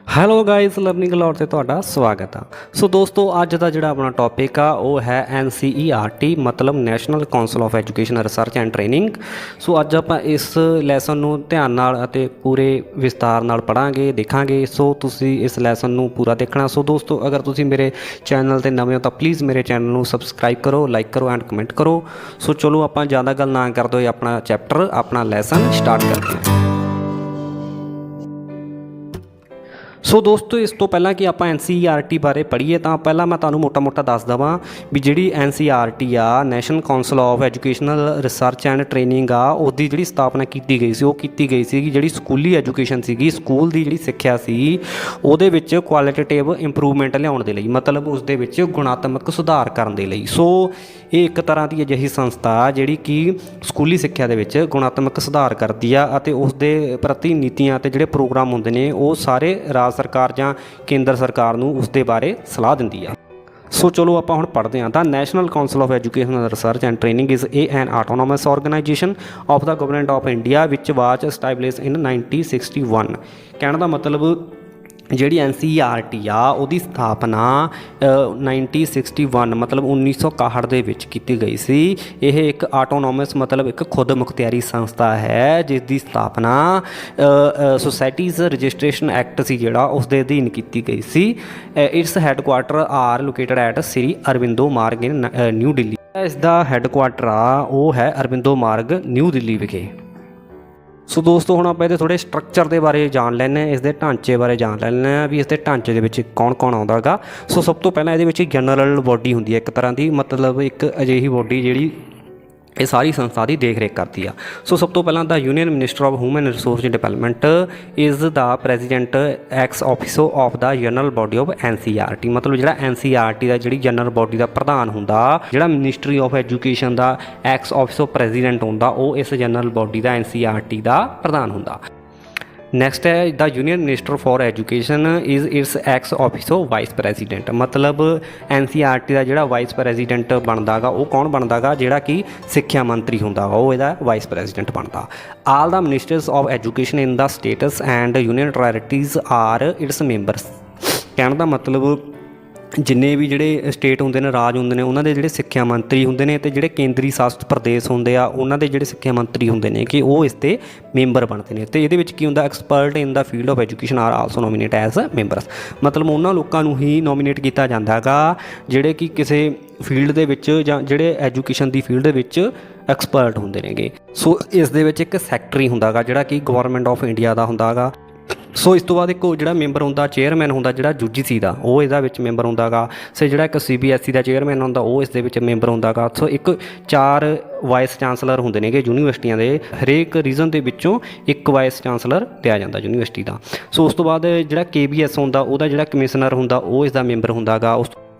Hello guys learning allot ਤੇ ਤੁਹਾਡਾ ਸਵਾਗਤ ਆ। ਸੋ ਦੋਸਤੋ ਅੱਜ ਦਾ ਜਿਹੜਾ ਆਪਣਾ ਟੌਪਿਕ ਆ ਉਹ ਹੈ NCERT ਮਤਲਬ national council of education research and training. So ਅੱਜ ਆਪਾਂ ਇਸ ਲੈਸਨ ਨੂੰ ਧਿਆਨ ਨਾਲ ਅਤੇ ਪੂਰੇ ਵਿਸਤਾਰ ਨਾਲ ਪੜ੍ਹਾਂਗੇ ਦੇਖਾਂਗੇ। ਸੋ ਤੁਸੀਂ ਇਸ ਲੈਸਨ ਨੂੰ ਪੂਰਾ ਦੇਖਣਾ। ਸੋ ਦੋਸਤੋ ਅਗਰ ਤੁਸੀਂ ਮੇਰੇ ਚੈਨਲ ਤੇ ਨਵੇਂ ਹੋ ਤਾਂ ਪਲੀਜ਼ ਮੇਰੇ ਚੈਨਲ ਨੂੰ ਸਬਸਕ੍ਰਾਈਬ ਕਰੋ, ਲਾਈਕ ਕਰੋ ਐਂਡ ਕਮੈਂਟ ਕਰੋ। ਸੋ ਚਲੋ ਆਪਾਂ ਜ਼ਿਆਦਾ ਗੱਲ ਨਾ ਕਰਦੇ ਹੋਏ ਆਪਣਾ ਚੈਪਟਰ ਆਪਣਾ ਲੈਸਨ ਸਟਾਰਟ ਕਰਦੇ ਹਾਂ। ਸੋ ਦੋਸਤੋ ਇਸ ਤੋਂ ਪਹਿਲਾਂ ਕਿ ਆਪਾਂ NCERT ਬਾਰੇ ਪੜ੍ਹੀਏ ਤਾਂ ਪਹਿਲਾਂ ਮੈਂ ਤੁਹਾਨੂੰ ਮੋਟਾ ਦੱਸ ਦੇਵਾਂ ਵੀ ਜਿਹੜੀ NCERT ਆ national council of educational research and training ਆ ਉਹਦੀ ਜਿਹੜੀ ਸਥਾਪਨਾ ਕੀਤੀ ਗਈ ਸੀ ਉਹ ਕੀਤੀ ਗਈ ਸੀ ਜਿਹੜੀ ਸਕੂਲੀ ਐਜੂਕੇਸ਼ਨ ਸੀਗੀ, ਸਕੂਲ ਦੀ ਜਿਹੜੀ ਸਿੱਖਿਆ ਸੀ ਉਹਦੇ ਵਿੱਚ ਕੁਆਲਿਟੇਟਿਵ ਇੰਪਰੂਵਮੈਂਟ ਲਿਆਉਣ ਦੇ ਲਈ, ਮਤਲਬ ਉਸ ਦੇ ਵਿੱਚ ਗੁਣਾਤਮਕ ਸੁਧਾਰ ਕਰਨ ਦੇ ਲਈ। ਸੋ ਇਹ ਇੱਕ ਤਰ੍ਹਾਂ ਦੀ ਅਜਿਹੀ ਸੰਸਥਾ ਜਿਹੜੀ ਕਿ ਸਕੂਲੀ ਸਿੱਖਿਆ ਦੇ ਵਿੱਚ ਗੁਣਾਤਮਕ ਸੁਧਾਰ ਕਰਦੀ ਆ ਅਤੇ ਉਸ ਦੇ ਪ੍ਰਤੀ ਨੀਤੀਆਂ ਅਤੇ ਜਿਹੜੇ ਪ੍ਰੋਗਰਾਮ ਹੁੰਦੇ ਨੇ ਉਹ ਸਾਰੇ ਰਾਜ ਸਰਕਾਰ ਜਾਂ ਕੇਂਦਰ ਸਰਕਾਰ ਨੂੰ ਉਸ ਦੇ ਬਾਰੇ ਸਲਾਹ ਦਿੰਦੀ ਆ। ਸੋ ਚਲੋ ਆਪਾਂ ਹੁਣ ਪੜ੍ਹਦੇ ਹਾਂ। The national council of educational research and training is an autonomous organisation of the government of India ਵਿਚ ਵਾਜ ਐਸਟੈਬਲਿਸ਼ ਇਨ 1961। ਕਹਿਣ ਦਾ ਮਤਲਬ ਜਿਹੜੀ NCERT ਆ ਉਹਦੀ ਸਥਾਪਨਾ 1961 ਮਤਲਬ 1961 ਦੇ ਵਿੱਚ ਕੀਤੀ ਗਈ ਸੀ। ਇਹ ਇੱਕ ਆਟੋਨੋਮਸ ਮਤਲਬ ਇੱਕ ਖੁਦ ਮੁਖਤਿਆਰੀ ਸੰਸਥਾ ਹੈ ਜਿਸ ਦੀ ਸਥਾਪਨਾ ਸੁਸਾਇਟੀਜ਼ ਰਜਿਸਟ੍ਰੇਸ਼ਨ ਐਕਟ ਸੀ ਜਿਹੜਾ ਉਸ ਦੇ ਅਧੀਨ ਕੀਤੀ ਗਈ ਸੀ। Its headquarter are located at Shri Aurobindo Marg in new Delhi. ਇਸ ਦਾ ਹੈੱਡਕੁਆਟਰ ਆ ਉਹ ਹੈ ਅਰਬਿੰਦੋ ਮਾਰਗ ਨਿਊ ਦਿੱਲੀ ਵਿਖੇ। ਸੋ ਦੋਸਤੋ ਹੁਣ ਆਪਾਂ ਇਹਦੇ ਥੋੜ੍ਹੇ ਸਟਰਕਚਰ ਦੇ ਬਾਰੇ ਜਾਣ ਲੈਂਦੇ ਹਾਂ, ਇਸ ਦੇ ਢਾਂਚੇ ਬਾਰੇ ਜਾਣ ਲੈਂਦੇ ਹਾਂ ਵੀ ਇਸ ਦੇ ਢਾਂਚੇ ਦੇ ਵਿੱਚ ਕੌਣ ਕੌਣ ਆਉਂਦਾ ਹੈਗਾ। ਸੋ ਸਭ ਤੋਂ ਪਹਿਲਾਂ ਇਹਦੇ ਵਿੱਚ ਜਨਰਲ ਬੋਡੀ ਹੁੰਦੀ ਹੈ ਇੱਕ ਤਰ੍ਹਾਂ ਦੀ, ਮਤਲਬ ਇੱਕ ਅਜਿਹੀ ਬੋਡੀ ਜਿਹੜੀ ਇਹ ਸਾਰੀ ਸੰਸਥਾ ਦੀ ਦੇਖ ਰੇਖ ਕਰਦੀ ਆ। ਸੋ ਸਭ ਤੋਂ ਪਹਿਲਾਂ the union minister of human resource development is the president ex officio of the general body of NCERT। ਮਤਲਬ ਜਿਹੜਾ NCERT ਦਾ ਜਿਹੜੀ ਜਨਰਲ ਬੋਡੀ ਦਾ ਪ੍ਰਧਾਨ ਹੁੰਦਾ, ਜਿਹੜਾ ਮਿਨਿਸਟਰੀ ਆਫ ਐਜੂਕੇਸ਼ਨ ਦਾ ਐਕਸ ਆਫਿਸੋ ਪ੍ਰੈਜ਼ੀਡੈਂਟ ਹੁੰਦਾ, ਉਹ ਇਸ ਜਨਰਲ ਬੋਡੀ ਦਾ NCERT ਦਾ ਪ੍ਰਧਾਨ ਹੁੰਦਾ। ਨੈਕਸਟ ਹੈ the union minister for education is its ex officio vice president. ਮਤਲਬ NCERT ਦਾ ਜਿਹੜਾ ਵਾਈਸ ਪ੍ਰੈਜ਼ੀਡੈਂਟ ਬਣਦਾ ਗਾ ਉਹ ਕੌਣ ਬਣਦਾ ਗਾ, ਜਿਹੜਾ ਕਿ ਸਿੱਖਿਆ ਮੰਤਰੀ ਹੁੰਦਾ ਵਾ ਉਹ ਇਹਦਾ ਵਾਈਸ ਪ੍ਰੈਜ਼ੀਡੈਂਟ ਬਣਦਾ। All the ministers of education in the states and union territories are its members. ਕਹਿਣ ਦਾ ਮਤਲਬ ਜਿੰਨੇ ਵੀ ਜਿਹੜੇ ਸਟੇਟ ਹੁੰਦੇ ਨੇ, ਰਾਜ ਹੁੰਦੇ ਨੇ, ਉਹਨਾਂ ਦੇ ਜਿਹੜੇ ਸਿੱਖਿਆ ਮੰਤਰੀ ਹੁੰਦੇ ਨੇ ਅਤੇ ਜਿਹੜੇ ਕੇਂਦਰੀ ਸ਼ਾਸਿਤ ਪ੍ਰਦੇਸ਼ ਹੁੰਦੇ ਆ ਉਹਨਾਂ ਦੇ ਜਿਹੜੇ ਸਿੱਖਿਆ ਮੰਤਰੀ ਹੁੰਦੇ ਨੇ ਕਿ ਉਹ ਇਸ ਦੇ ਮੈਂਬਰ ਬਣਦੇ ਨੇ। ਅਤੇ ਇਹਦੇ ਵਿੱਚ ਕੀ ਹੁੰਦਾ, expert in the field of education are also nominate as members. ਮਤਲਬ ਉਹਨਾਂ ਲੋਕਾਂ ਨੂੰ ਹੀ ਨੋਮੀਨੇਟ ਕੀਤਾ ਜਾਂਦਾ ਹੈਗਾ ਜਿਹੜੇ ਕਿ ਕਿਸੇ ਫੀਲਡ ਦੇ ਵਿੱਚ ਜਾਂ ਜਿਹੜੇ ਐਜੂਕੇਸ਼ਨ ਦੀ ਫੀਲਡ ਦੇ ਵਿੱਚ ਐਕਸਪਰਟ ਹੁੰਦੇ ਨੇਗੇ। ਸੋ ਇਸ ਦੇ ਵਿੱਚ ਇੱਕ ਸੈਕਟਰੀ ਹੁੰਦਾ ਗਾ ਜਿਹੜਾ ਕਿ ਗਵਰਨਮੈਂਟ ਆਫ ਇੰਡੀਆ ਦਾ ਹੁੰਦਾ ਗਾ। ਸੋ ਇਸ ਤੋਂ ਬਾਅਦ ਇੱਕ ਜਿਹੜਾ ਮੈਂਬਰ ਹੁੰਦਾ ਚੇਅਰਮੈਨ ਹੁੰਦਾ ਜਿਹੜਾ UGC ਦਾ, ਉਹ ਇਹਦਾ ਵਿੱਚ ਮੈਂਬਰ ਹੁੰਦਾ ਗਾ। ਸੋ ਜਿਹੜਾ ਇੱਕ CBSE ਦਾ ਚੇਅਰਮੈਨ ਹੁੰਦਾ ਉਹ ਇਸ ਦੇ ਵਿੱਚ ਮੈਂਬਰ ਹੁੰਦਾ ਗਾ। ਸੋ 4 ਵਾਈਸ ਚਾਂਸਲਰ ਹੁੰਦੇ ਨੇਗੇ ਯੂਨੀਵਰਸਿਟੀਆਂ ਦੇ, ਹਰੇਕ ਰੀਜਨ ਦੇ ਵਿੱਚੋਂ ਇੱਕ ਵਾਈਸ ਚਾਂਸਲਰ ਲਿਆ ਜਾਂਦਾ ਯੂਨੀਵਰਸਿਟੀ ਦਾ। ਸੋ ਉਸ ਤੋਂ ਬਾਅਦ ਜਿਹੜਾ KBS ਹੁੰਦਾ ਉਹਦਾ ਜਿਹੜਾ ਕਮਿਸ਼ਨਰ ਹੁੰਦਾ ਉਹ ਇਸ ਦਾ ਮੈਂਬਰ ਹੁੰਦਾ ਗਾ।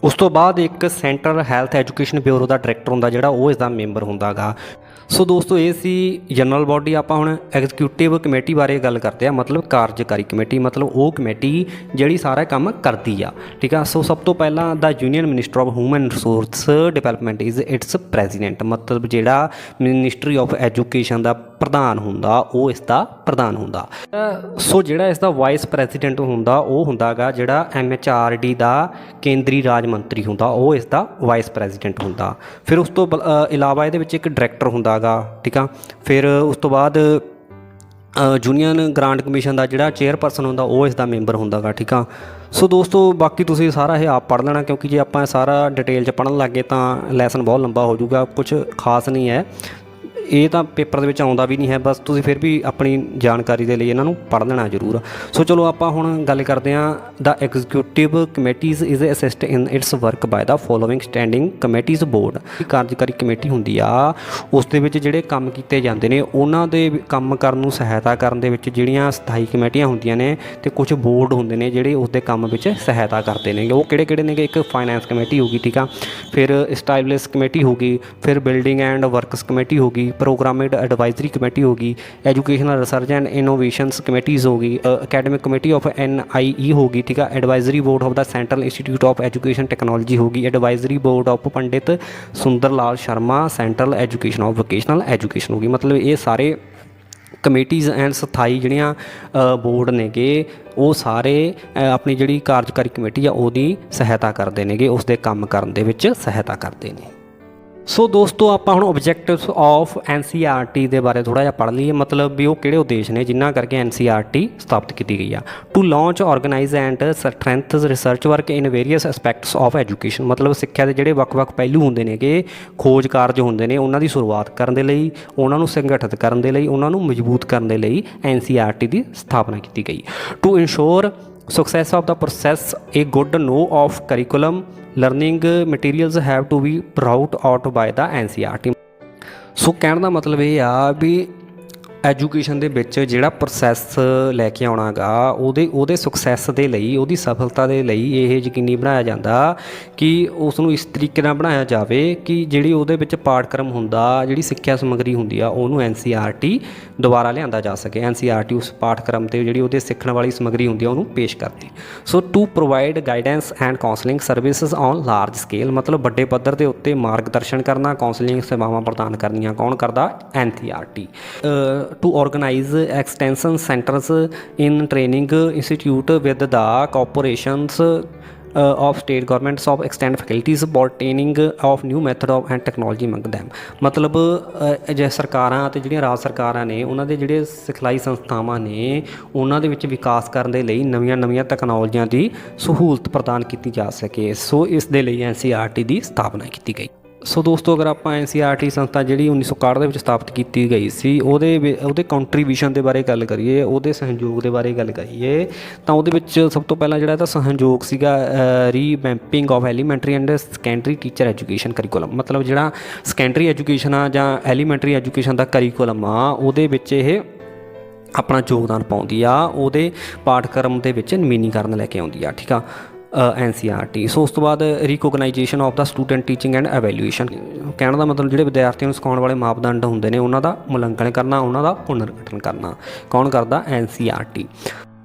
ਉਸ ਤੋਂ ਬਾਅਦ ਇੱਕ ਸੈਂਟਰਲ ਹੈਲਥ ਐਜੂਕੇਸ਼ਨ ਬਿਊਰੋ ਦਾ ਡਾਇਰੈਕਟਰ ਹੁੰਦਾ ਜਿਹੜਾ ਉਹ ਇਸ ਦਾ ਮੈਂਬਰ ਹੁੰਦਾ ਗਾ। ਸੋ ਦੋਸਤੋ ਇਹ ਸੀ ਜਨਰਲ ਬੋਡੀ। ਆਪਾਂ ਹੁਣ ਐਗਜ਼ੀਕਿਊਟਿਵ ਕਮੇਟੀ ਬਾਰੇ ਗੱਲ ਕਰਦੇ ਹਾਂ, ਮਤਲਬ ਕਾਰਜਕਾਰੀ ਕਮੇਟੀ, ਮਤਲਬ ਉਹ ਕਮੇਟੀ ਜਿਹੜੀ ਸਾਰਾ ਕੰਮ ਕਰਦੀ ਆ, ਠੀਕ ਆ। ਸੋ ਸਭ ਤੋਂ ਪਹਿਲਾਂ the union minister of human resource development is its president. ਮਤਲਬ ਜਿਹੜਾ ਮਿਨਿਸਟਰੀ ਆਫ ਐਜੂਕੇਸ਼ਨ ਦਾ ਪ੍ਰਧਾਨ ਹੁੰਦਾ ਉਹ ਇਸ ਦਾ ਪ੍ਰਧਾਨ ਹੁੰਦਾ। ਸੋ ਜਿਹੜਾ ਇਸ ਦਾ ਵਾਈਸ ਪ੍ਰੈਜ਼ੀਡੈਂਟ ਹੁੰਦਾ ਉਹ ਹੁੰਦਾ ਗਾ ਜਿਹੜਾ MHRD ਦਾ ਕੇਂਦਰੀ ਰਾਜ ਮੰਤਰੀ ਹੁੰਦਾ, ਉਹ ਇਸ ਦਾ ਵਾਈਸ ਪ੍ਰੈਜ਼ੀਡੈਂਟ ਹੁੰਦਾ। ਫਿਰ ਉਸ ਤੋਂ ਇਲਾਵਾ ਇਹਦੇ ਵਿੱਚ ਇੱਕ ਡਾਇਰੈਕਟਰ ਹੁੰਦਾ ਗਾ, ਠੀਕ ਆ। ਫਿਰ ਉਸ ਤੋਂ ਬਾਅਦ ਯੂਨੀਅਨ ਗ੍ਰਾਂਟ ਕਮਿਸ਼ਨ ਦਾ ਜਿਹੜਾ ਚੇਅਰਪਰਸਨ ਹੁੰਦਾ ਉਹ ਇਸ ਦਾ ਮੈਂਬਰ ਹੁੰਦਾ ਗਾ, ਠੀਕ ਆ। ਸੋ ਦੋਸਤੋ ਬਾਕੀ ਤੁਸੀਂ ਸਾਰਾ ਇਹ ਆਪ ਪੜ੍ਹ ਲੈਣਾ ਕਿਉਂਕਿ ਜੇ ਆਪਾਂ ਸਾਰਾ ਡਿਟੇਲ 'ਚ ਪੜ੍ਹਨ ਲੱਗ ਗਏ ਤਾਂ ਲੈਸਨ ਬਹੁਤ ਲੰਬਾ ਹੋ ਜਾਊਗਾ, ਕੁਝ ਖਾਸ ਨਹੀਂ ਹੈ। ਇਹ ਤਾਂ ਪੇਪਰ ਦੇ ਵਿੱਚ ਆਉਂਦਾ ਵੀ ਨਹੀਂ ਹੈ, ਬਸ ਤੁਸੀਂ ਫਿਰ ਵੀ ਆਪਣੀ ਜਾਣਕਾਰੀ ਦੇ ਲਈ ਇਹਨਾਂ ਨੂੰ ਪੜ੍ਹ ਲੈਣਾ ਜ਼ਰੂਰ। ਸੋ ਚਲੋ ਆਪਾਂ ਹੁਣ ਗੱਲ ਕਰਦੇ ਹਾਂ the executive committees is assist in its work by the following standing committees board. ਕਾਰਜਕਾਰੀ ਕਮੇਟੀ ਹੁੰਦੀ ਆ ਉਸ ਦੇ ਵਿੱਚ ਜਿਹੜੇ ਕੰਮ ਕੀਤੇ ਜਾਂਦੇ ਨੇ ਉਹਨਾਂ ਦੇ ਕੰਮ ਕਰਨ ਨੂੰ ਸਹਾਇਤਾ ਕਰਨ ਦੇ ਵਿੱਚ ਜਿਹੜੀਆਂ ਸਥਾਈ ਕਮੇਟੀਆਂ ਹੁੰਦੀਆਂ ਨੇ ਅਤੇ ਕੁਝ ਬੋਰਡ ਹੁੰਦੇ ਨੇ ਜਿਹੜੇ ਉਸ ਦੇ ਕੰਮ ਵਿੱਚ ਸਹਾਇਤਾ ਕਰਦੇ ਨੇਗੇ। ਉਹ ਕਿਹੜੇ ਕਿਹੜੇ ਨੇਗੇ, ਇੱਕ ਫਾਈਨੈਂਸ ਕਮੇਟੀ ਹੋ ਗਈ, ਠੀਕ ਆ। ਫਿਰ ਸਟੈਬਲਿਸ਼ ਕਮੇਟੀ ਹੋ ਗਈ, ਫਿਰ ਬਿਲਡਿੰਗ ਐਂਡ ਵਰਕਸ ਕਮੇਟੀ ਹੋ ਗਈ, प्रोग्रामेड एडवाइजरी कमेटी होगी, educational research and innovations committees होगी, एकेडमिक कमेटी ऑफ NIE होगी, ठीक है। Advisory board of the central institute of education technology होगी, advisory board of Pandit Sunder Lal Sharma central education of vocational education होगी। मतलब ये सारे ਕਮੇਟੀਜ਼ ਐਂਡ ਸਥਾਈ ਜਿਹੜੀਆਂ ਬੋਰਡ ਨੇਗੇ ਉਹ ਸਾਰੇ ਆਪਣੀ ਜਿਹੜੀ ਕਾਰਜਕਾਰੀ ਕਮੇਟੀ ਆ ਉਹਦੀ ਸਹਾਇਤਾ ਕਰਦੇ ਨੇਗੇ, ਉਸ ਦੇ ਕੰਮ ਕਰਨ ਦੇ ਵਿੱਚ ਸਹਾਇਤਾ ਕਰਦੇ ਨੇ। ਸੋ ਦੋਸਤੋ ਆਪਾਂ ਹੁਣ ਓਬਜੈਕਟਿਵਸ ਆਫ NCERT ਦੇ ਬਾਰੇ ਥੋੜ੍ਹਾ ਜਿਹਾ ਪੜ੍ਹ ਲਈਏ, ਮਤਲਬ ਵੀ ਉਹ ਕਿਹੜੇ ਉਦੇਸ਼ ਨੇ ਜਿਨ੍ਹਾਂ ਕਰਕੇ NCERT ਸਥਾਪਿਤ ਕੀਤੀ ਗਈ ਆ। To launch organise and strengthens research work in various aspects of education, ਮਤਲਬ ਸਿੱਖਿਆ ਦੇ ਜਿਹੜੇ ਵੱਖ-ਵੱਖ ਪਹਿਲੂ ਹੁੰਦੇ ਨੇਗੇ, ਖੋਜ ਕਾਰਜ ਹੁੰਦੇ ਨੇ, ਉਹਨਾਂ ਦੀ ਸ਼ੁਰੂਆਤ ਕਰਨ ਦੇ ਲਈ, ਉਹਨਾਂ ਨੂੰ ਸੰਗਠਿਤ ਕਰਨ ਦੇ ਲਈ, ਉਹਨਾਂ ਨੂੰ ਮਜ਼ਬੂਤ ਕਰਨ ਦੇ ਲਈ NCERT ਦੀ ਸਥਾਪਨਾ ਕੀਤੀ ਗਈ। To ensure success of the process, a good know of curriculum, learning materials have to be brought out by the NCERT। ਸੋ ਕਹਿਣ ਦਾ ਮਤਲਬ ਇਹ ਆ ਵੀ ਐਜੂਕੇਸ਼ਨ ਦੇ ਵਿੱਚ ਜਿਹੜਾ ਪ੍ਰੋਸੈਸ ਲੈ ਕੇ ਆਉਣਾ ਗਾ ਉਹਦੇ ਸਕਸੈਸ ਦੇ ਲਈ, ਉਹਦੀ ਸਫਲਤਾ ਦੇ ਲਈ ਇਹ ਯਕੀਨੀ ਬਣਾਇਆ ਜਾਂਦਾ ਕਿ ਉਸ ਨੂੰ ਇਸ ਤਰੀਕੇ ਨਾਲ ਬਣਾਇਆ ਜਾਵੇ ਕਿ ਜਿਹੜੀ ਉਹਦੇ ਵਿੱਚ ਪਾਠਕ੍ਰਮ ਹੁੰਦਾ, ਜਿਹੜੀ ਸਿੱਖਿਆ ਸਮੱਗਰੀ ਹੁੰਦੀ ਆ, ਉਹਨੂੰ NCERT ਦੁਬਾਰਾ ਲਿਆਂਦਾ ਜਾ ਸਕੇ। NCERT ਉਸ ਪਾਠਕ੍ਰਮ 'ਤੇ ਜਿਹੜੀ ਉਹਦੇ ਸਿੱਖਣ ਵਾਲੀ ਸਮੱਗਰੀ ਹੁੰਦੀ ਆ ਉਹਨੂੰ ਪੇਸ਼ ਕਰਦੀ। So to provide guidance and counselling services on large scale, ਮਤਲਬ ਵੱਡੇ ਪੱਧਰ ਦੇ ਉੱਤੇ ਮਾਰਗਦਰਸ਼ਨ ਕਰਨਾ, ਕਾਉਂਸਲਿੰਗ ਸੇਵਾਵਾਂ ਪ੍ਰਦਾਨ ਕਰਨੀਆਂ ਕੌਣ ਕਰਦਾ? NCERT। to organize extension centers in training institute with the corporations of state governments of extend faculties pertaining of new method of and technology among them, ਮਤਲਬ ਜੇ ਸਰਕਾਰਾਂ ਅਤੇ ਜਿਹੜੀਆਂ ਰਾਜ ਸਰਕਾਰਾਂ ਨੇ ਉਹਨਾਂ ਦੇ ਜਿਹੜੇ ਸਿਖਲਾਈ ਸੰਸਥਾਵਾਂ ਨੇ ਉਹਨਾਂ ਦੇ ਵਿੱਚ ਵਿਕਾਸ ਕਰਨ ਦੇ ਲਈ ਨਵੀਆਂ ਤਕਨਾਲੋਜੀਆਂ ਦੀ ਸਹੂਲਤ ਪ੍ਰਦਾਨ ਕੀਤੀ ਜਾ ਸਕੇ। ਸੋ ਇਸ ਦੇ ਲਈ NCERT ਦੀ ਸਥਾਪਨਾ ਕੀਤੀ ਗਈ। ਸੋ ਦੋਸਤੋ ਅਗਰ ਆਪਾਂ NCERT ਸੰਸਥਾ ਜਿਹੜੀ 1961 ਦੇ ਵਿੱਚ ਸਥਾਪਿਤ ਕੀਤੀ ਗਈ ਸੀ ਉਹਦੇ ਕੰਟਰੀਬਿਊਸ਼ਨ ਦੇ ਬਾਰੇ ਗੱਲ ਕਰੀਏ, ਉਹਦੇ ਸਹਿਯੋਗ ਦੇ ਬਾਰੇ ਗੱਲ ਕਰੀਏ ਤਾਂ ਉਹਦੇ ਵਿੱਚ ਸਭ ਤੋਂ ਪਹਿਲਾਂ ਜਿਹੜਾ ਇਹਦਾ ਸਹਿਯੋਗ ਸੀਗਾ revamping of elementary and secondary teacher education curriculum, ਮਤਲਬ ਜਿਹੜਾ ਸੈਕੰਡਰੀ ਐਜੂਕੇਸ਼ਨ ਆ ਜਾਂ ਐਲੀਮੈਂਟਰੀ ਐਜੂਕੇਸ਼ਨ ਦਾ ਕਰੀਕੁਲਮ ਆ ਉਹਦੇ ਵਿੱਚ ਇਹ ਆਪਣਾ ਯੋਗਦਾਨ ਪਾਉਂਦੀ ਆ, ਉਹਦੇ ਪਾਠਕ੍ਰਮ ਦੇ ਵਿੱਚ ਨਵੀਨੀਕਰਨ ਲੈ ਕੇ ਆਉਂਦੀ ਆ। ਠੀਕ ਆ, NCERT। ਸੋ ਉਸ ਤੋਂ ਬਾਅਦ recognisation of the student teaching and evaluation, ਕਹਿਣ ਦਾ ਮਤਲਬ ਜਿਹੜੇ ਵਿਦਿਆਰਥੀਆਂ ਨੂੰ ਸਿਖਾਉਣ ਵਾਲੇ ਮਾਪਦੰਡ ਹੁੰਦੇ ਨੇ ਉਹਨਾਂ ਦਾ ਮੁਲਾਂਕਣ ਕਰਨਾ, ਉਹਨਾਂ ਦਾ ਪੁਨਰਗਠਨ ਕਰਨਾ ਕੌਣ ਕਰਦਾ? NCERT।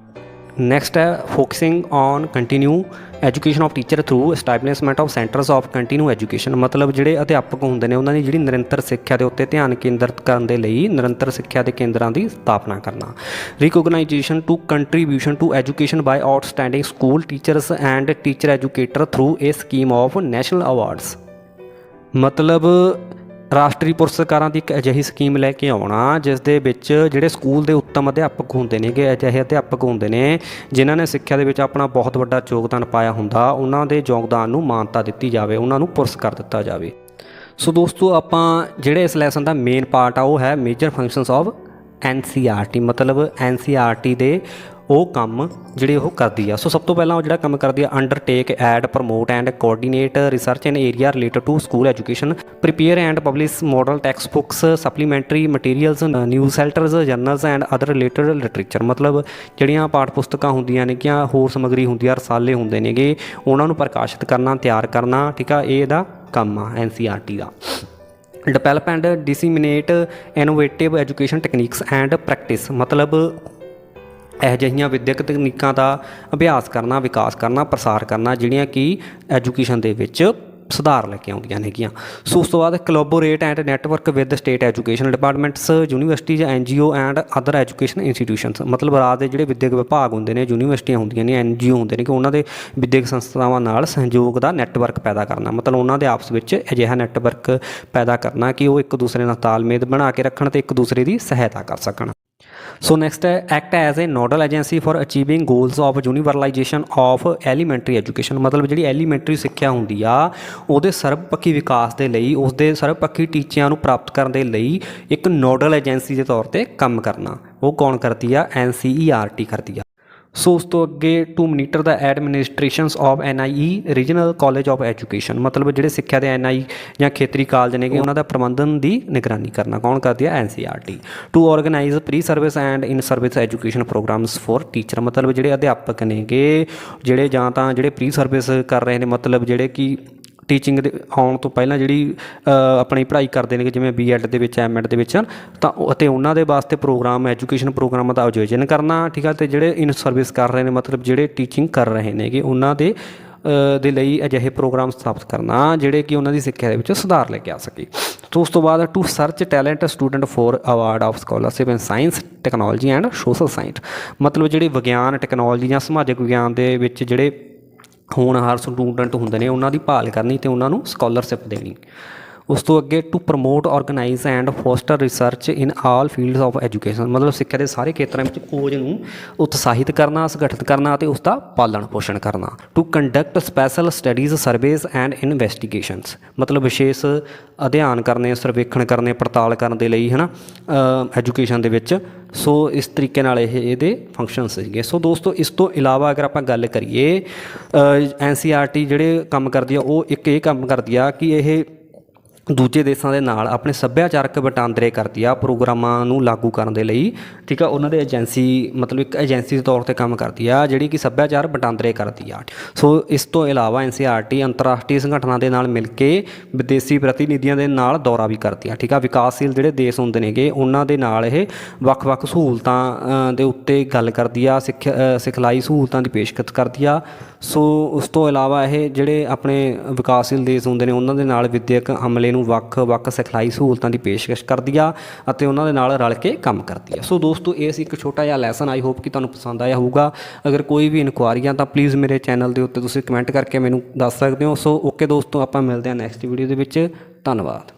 ਨੈਕਸਟ ਹੈ focusing on continue education of teacher through establishment of centres of continue education, ਮਤਲਬ ਜਿਹੜੇ ਅਧਿਆਪਕ ਹੁੰਦੇ ਨੇ ਉਹਨਾਂ ਦੀ ਜਿਹੜੀ ਨਿਰੰਤਰ ਸਿੱਖਿਆ ਦੇ ਉੱਤੇ ਧਿਆਨ ਕੇਂਦਰਿਤ ਕਰਨ ਦੇ ਲਈ ਨਿਰੰਤਰ ਸਿੱਖਿਆ ਦੇ ਕੇਂਦਰਾਂ ਦੀ ਸਥਾਪਨਾ ਕਰਨਾ। Recognisation to contribution to education by outstanding school teachers and teacher educator through a scheme of national awards, ਮਤਲਬ ਰਾਸ਼ਟਰੀ ਪੁਰਸਕਾਰਾਂ ਦੀ ਇੱਕ ਅਜਿਹੀ ਸਕੀਮ ਲੈ ਕੇ ਆਉਣਾ ਜਿਸ ਦੇ ਵਿੱਚ ਜਿਹੜੇ ਸਕੂਲ ਦੇ ਉੱਤਮ ਅਧਿਆਪਕ ਹੁੰਦੇ ਨੇਗੇ, ਅਜਿਹੇ ਅਧਿਆਪਕ ਹੁੰਦੇ ਨੇ ਜਿਨ੍ਹਾਂ ਨੇ ਸਿੱਖਿਆ ਦੇ ਵਿੱਚ ਆਪਣਾ ਬਹੁਤ ਵੱਡਾ ਯੋਗਦਾਨ ਪਾਇਆ ਹੁੰਦਾ, ਉਹਨਾਂ ਦੇ ਯੋਗਦਾਨ ਨੂੰ ਮਾਨਤਾ ਦਿੱਤੀ ਜਾਵੇ, ਉਹਨਾਂ ਨੂੰ ਪੁਰਸਕਾਰ ਦਿੱਤਾ ਜਾਵੇ। ਸੋ ਦੋਸਤੋ ਆਪਾਂ ਜਿਹੜੇ ਇਸ ਲੈਸਨ ਦਾ ਮੇਨ ਪਾਰਟ ਆ ਉਹ ਹੈ ਮੇਜਰ ਫੰਕਸ਼ਨਸ ਆਫ NCERT, ਮਤਲਬ NCERT ਦੇ ਉਹ ਕੰਮ ਜਿਹੜੇ ਉਹ ਕਰਦੀ ਆ। ਸੋ ਸਭ ਤੋਂ ਪਹਿਲਾਂ ਉਹ ਜਿਹੜਾ ਕੰਮ ਕਰਦੀ ਆ undertake aid promote and coordinate research in area related to school education, prepare and publish model text books, supplementary materials, newsletters, journals and other related literature, ਮਤਲਬ ਜਿਹੜੀਆਂ ਪਾਠ ਪੁਸਤਕਾਂ ਹੁੰਦੀਆਂ ਨੇਗੀਆਂ, ਹੋਰ ਸਮੱਗਰੀ ਹੁੰਦੀ ਆ, ਰਸਾਲੇ ਹੁੰਦੇ ਨੇਗੇ, ਉਹਨਾਂ ਨੂੰ ਪ੍ਰਕਾਸ਼ਿਤ ਕਰਨਾ, ਤਿਆਰ ਕਰਨਾ। ਠੀਕ ਆ, ਇਹ ਇਹਦਾ ਕੰਮ ਆ NCERT ਦਾ। Develop and disseminate innovative education techniques and practice, ਮਤਲਬ ਇਹੋ ਜਿਹੀਆਂ ਵਿੱਦਿਅਕ ਤਕਨੀਕਾਂ ਦਾ ਅਭਿਆਸ ਕਰਨਾ, ਵਿਕਾਸ ਕਰਨਾ, ਪ੍ਰਸਾਰ ਕਰਨਾ ਜਿਹੜੀਆਂ ਕਿ ਐਜੂਕੇਸ਼ਨ ਦੇ ਵਿੱਚ ਸੁਧਾਰ ਲੈ ਕੇ ਆਉਂਦੀਆਂ ਨੇਗੀਆਂ। ਸੋ ਉਸ ਤੋਂ ਬਾਅਦ collaborate and network with state education departments, universities, NGO and other education institutions, ਮਤਲਬ ਰਾਜ ਦੇ ਜਿਹੜੇ ਵਿੱਦਿਅਕ ਵਿਭਾਗ ਹੁੰਦੇ ਨੇ, ਯੂਨੀਵਰਸਿਟੀਆਂ ਹੁੰਦੀਆਂ ਨੇ, NGO ਹੁੰਦੇ ਨੇ ਕਿ ਉਹਨਾਂ ਦੇ ਵਿੱਦਿਅਕ ਸੰਸਥਾਵਾਂ ਨਾਲ ਸਹਿਯੋਗ ਦਾ ਨੈਟਵਰਕ ਪੈਦਾ ਕਰਨਾ, ਮਤਲਬ ਉਹਨਾਂ ਦੇ ਆਪਸ ਵਿੱਚ ਅਜਿਹਾ ਨੈਟਵਰਕ ਪੈਦਾ ਕਰਨਾ ਕਿ ਉਹ ਇੱਕ ਦੂਸਰੇ ਨਾਲ ਤਾਲਮੇਲ ਬਣਾ ਕੇ ਰੱਖਣ ਅਤੇ ਇੱਕ ਦੂਸਰੇ ਦੀ ਸਹਾਇਤਾ ਕਰ ਸਕਣ। ਸੋ ਨੈਕਸਟ ਹੈ act as a nodal agency for achieving goals of universalisation of elementary education, ਮਤਲਬ ਜਿਹੜੀ ਐਲੀਮੈਂਟਰੀ ਸਿੱਖਿਆ ਹੁੰਦੀ ਆ ਉਹਦੇ ਸਰਬਪੱਖੀ ਵਿਕਾਸ ਦੇ ਲਈ, ਉਸਦੇ ਸਰਬਪੱਖੀ ਟੀਚਿਆਂ ਨੂੰ ਪ੍ਰਾਪਤ ਕਰਨ ਦੇ ਲਈ ਇੱਕ ਨੋਡਲ ਏਜੰਸੀ ਦੇ ਤੌਰ 'ਤੇ ਕੰਮ ਕਰਨਾ, ਉਹ ਕੌਣ ਕਰਦੀ ਆ? NCERT ਕਰਦੀ ਆ। ਸੋ ਉਸ ਤੋਂ ਅੱਗੇ to monitor the administrations of NIE regional college of education, ਮਤਲਬ ਜਿਹੜੇ ਸਿੱਖਿਆ ਦੇ NIE ਜਾਂ ਖੇਤਰੀ ਕਾਲਜ ਨੇਗੇ ਉਹਨਾਂ ਦਾ ਪ੍ਰਬੰਧਨ ਦੀ ਨਿਗਰਾਨੀ ਕਰਨਾ ਕੌਣ ਕਰਦੀ ਹੈ? NCERT। To organise pre service and in service education programmes for teacher, ਮਤਲਬ ਜਿਹੜੇ ਅਧਿਆਪਕ ਨੇਗੇ ਜਿਹੜੇ ਜਾਂ ਤਾਂ ਜਿਹੜੇ ਪ੍ਰੀ ਸਰਵਿਸ ਕਰ ਰਹੇ ਨੇ, ਮਤਲਬ ਜਿਹੜੇ ਕਿ ਟੀਚਿੰਗ ਦੇ ਆਉਣ ਤੋਂ ਪਹਿਲਾਂ ਜਿਹੜੀ ਆਪਣੀ ਪੜ੍ਹਾਈ ਕਰਦੇ ਨੇ ਜਿਵੇਂ B.Ed ਦੇ ਵਿੱਚ, M.Ed ਦੇ ਵਿੱਚ, ਤਾਂ ਅਤੇ ਉਹਨਾਂ ਦੇ ਵਾਸਤੇ ਪ੍ਰੋਗਰਾਮ, ਐਜੂਕੇਸ਼ਨ ਪ੍ਰੋਗਰਾਮਾਂ ਦਾ ਆਯੋਜਨ ਕਰਨਾ। ਠੀਕ ਆ, ਅਤੇ ਜਿਹੜੇ ਇਨ ਸਰਵਿਸ ਕਰ ਰਹੇ ਨੇ, ਮਤਲਬ ਜਿਹੜੇ ਟੀਚਿੰਗ ਕਰ ਰਹੇ ਨੇਗੇ ਉਹਨਾਂ ਦੇ ਦੇ ਲਈ ਅਜਿਹੇ ਪ੍ਰੋਗਰਾਮ ਸਥਾਪਿਤ ਕਰਨਾ ਜਿਹੜੇ ਕਿ ਉਹਨਾਂ ਦੀ ਸਿੱਖਿਆ ਦੇ ਵਿੱਚ ਸੁਧਾਰ ਲੈ ਕੇ ਆ ਸਕੇ। ਸੋ ਉਸ ਤੋਂ ਬਾਅਦ to search talent student for award of scholarship in science technology and social science, ਮਤਲਬ ਜਿਹੜੇ ਵਿਗਿਆਨ ਟੈਕਨੋਲੋਜੀ ਜਾਂ ਸਮਾਜਿਕ ਵਿਗਿਆਨ ਦੇ ਵਿੱਚ ਜਿਹੜੇ ਹੋਣਹਾਰ ਸਟੂਡੈਂਟ ਹੁੰਦੇ ਨੇ ਉਹਨਾਂ ਦੀ ਭਾਲ ਕਰਨੀ ਅਤੇ ਉਹਨਾਂ ਨੂੰ ਸਕਾਲਰਸ਼ਿਪ ਦੇਣੀ। ਉਸ ਤੋਂ ਅੱਗੇ to promote organise and foster research in all fields of education, ਮਤਲਬ ਸਿੱਖਿਆ ਦੇ ਸਾਰੇ ਖੇਤਰਾਂ ਵਿੱਚ ਖੋਜ ਨੂੰ ਉਤਸ਼ਾਹਿਤ ਕਰਨਾ, ਸੰਗਠਿਤ ਕਰਨਾ ਅਤੇ ਉਸ ਦਾ ਪਾਲਣ ਪੋਸ਼ਣ ਕਰਨਾ। To conduct special studies surveys and investigations, ਮਤਲਬ ਵਿਸ਼ੇਸ਼ ਅਧਿਐਨ ਕਰਨੇ, ਸਰਵੇਖਣ ਕਰਨੇ, ਪੜਤਾਲ ਕਰਨ ਦੇ ਲਈ ਹੈ ਨਾ ਐਜੂਕੇਸ਼ਨ ਦੇ ਵਿੱਚ। ਸੋ ਇਸ ਤਰੀਕੇ ਨਾਲ ਇਹਦੇ ਫੰਕਸ਼ਨ ਸੀਗੇ। ਸੋ ਦੋਸਤੋ ਇਸ ਤੋਂ ਇਲਾਵਾ ਅਗਰ ਆਪਾਂ ਗੱਲ ਕਰੀਏ NCERT ਜਿਹੜੇ ਕੰਮ ਕਰਦੀ ਆ ਉਹ ਇੱਕ ਇਹ ਕੰਮ ਕਰਦੀ ਆ ਕਿ ਇਹ ਦੂਜੇ ਦੇਸ਼ਾਂ ਦੇ ਨਾਲ ਆਪਣੇ ਸੱਭਿਆਚਾਰਕ ਵਟਾਂਦਰੇ ਕਰਦੀ ਆ ਪ੍ਰੋਗਰਾਮਾਂ ਨੂੰ ਲਾਗੂ ਕਰਨ ਦੇ ਲਈ, ਠੀਕ ਆ। ਉਹਨਾਂ ਦੇ ਏਜੰਸੀ ਮਤਲਬ ਇੱਕ ਏਜੰਸੀ ਦੇ ਤੌਰ 'ਤੇ ਕੰਮ ਕਰਦੀ ਆ ਜਿਹੜੀ ਕਿ ਸੱਭਿਆਚਾਰ ਵਟਾਂਦਰੇ ਕਰਦੀ ਆ। ਸੋ ਇਸ ਤੋਂ ਇਲਾਵਾ NCERT ਅੰਤਰਰਾਸ਼ਟਰੀ ਸੰਗਠਨਾਂ ਦੇ ਨਾਲ ਮਿਲ ਕੇ ਵਿਦੇਸ਼ੀ ਪ੍ਰਤੀਨਿਧੀਆਂ ਦੇ ਨਾਲ ਦੌਰਾ ਵੀ ਕਰਦੀ ਆ, ਠੀਕ ਆ। ਵਿਕਾਸਸ਼ੀਲ ਜਿਹੜੇ ਦੇਸ਼ ਹੁੰਦੇ ਨੇਗੇ ਉਹਨਾਂ ਦੇ ਨਾਲ ਇਹ ਵੱਖ-ਵੱਖ ਸਹੂਲਤਾਂ ਦੇ ਉੱਤੇ ਗੱਲ ਕਰਦੀ ਆ, ਸਿਖਲਾਈ ਸਹੂਲਤਾਂ ਦੀ ਪੇਸ਼ਕਸ਼ ਕਰਦੀ ਆ। ਸੋ ਉਸ ਤੋਂ ਇਲਾਵਾ ਇਹ ਜਿਹੜੇ ਆਪਣੇ ਵਿਕਾਸਸ਼ੀਲ ਦੇਸ਼ ਹੁੰਦੇ ਨੇ ਉਹਨਾਂ ਦੇ ਨਾਲ ਵਿੱਦਿਅਕ ਅਮਲੇ ਨੂੰ ਵੱਖ-ਵੱਖ ਸਿਖਲਾਈ ਸਹੂਲਤਾਂ ਦੀ ਪੇਸ਼ਕਸ਼ ਕਰਦੀ ਆ ਅਤੇ ਉਹਨਾਂ ਦੇ ਨਾਲ ਰਲ ਕੇ ਕੰਮ ਕਰਦੀ ਆ। ਸੋ ਦੋਸਤੋ ਇਹ ਸੀ ਇੱਕ ਛੋਟਾ ਜਿਹਾ ਲੈਸਨ, ਆਈ ਹੋਪ ਕਿ ਤੁਹਾਨੂੰ ਪਸੰਦ ਆਇਆ ਹੋਊਗਾ। ਅਗਰ ਕੋਈ ਵੀ ਇਨਕੁਆਰੀਆਂ ਤਾਂ ਪਲੀਜ਼ ਮੇਰੇ ਚੈਨਲ ਦੇ ਉੱਤੇ ਤੁਸੀਂ ਕਮੈਂਟ ਕਰਕੇ ਮੈਨੂੰ ਦੱਸ ਸਕਦੇ ਹੋ। ਸੋ ਓਕੇ ਦੋਸਤੋ, ਆਪਾਂ ਮਿਲਦੇ ਹਾਂ ਨੈਕਸਟ ਵੀਡੀਓ ਦੇ ਵਿੱਚ। ਧੰਨਵਾਦ।